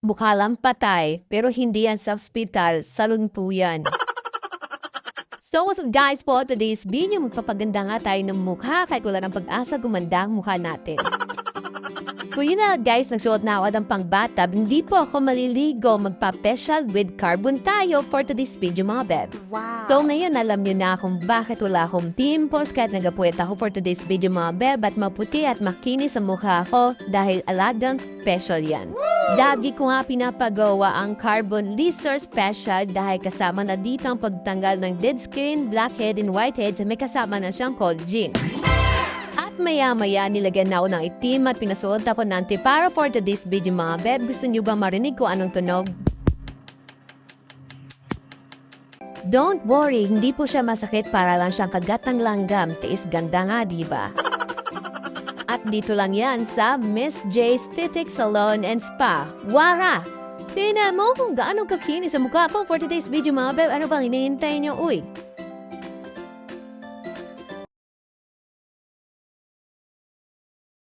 Mukha lang patay, pero hindi yan sa ospital, salon po yan. So what's up guys po, today's video magpapaganda nga tayo ng mukha kahit wala ng pag-asa gumanda ang mukha natin. Kung yun na guys, nagsuot na ako ng pangbatab, hindi po ako maliligo, magpa-facial with carbon tayo for today's video mga beb. Wow! So ngayon alam nyo na kung bakit wala akong pimples kahit nagapuwet ako for today's video mga beb at maputi at makinis ang mukha ko dahil alagang facial yan. Dagi ko nga pinapagawa ang Carbon Laser Special dahil kasama na dito ang pagtanggal ng dead skin, blackhead, and whiteheads at may kasama na siyang collagen. At maya-maya nilagyan na ako ng itim at pinasuot ako ng para for today's video mga beb. Gusto nyo ba marinig ko anong tunog? Don't worry, hindi po siya masakit, para lang siyang kagat ng langgam. Tiis ganda nga, diba? At dito lang yan sa Miss J's Aesthetic Salon and Spa. Wara! Tingnan mo kung gaano kakinis sa mukha ko for today's video mga beb. Ano bang hinihintay nyo? Uy,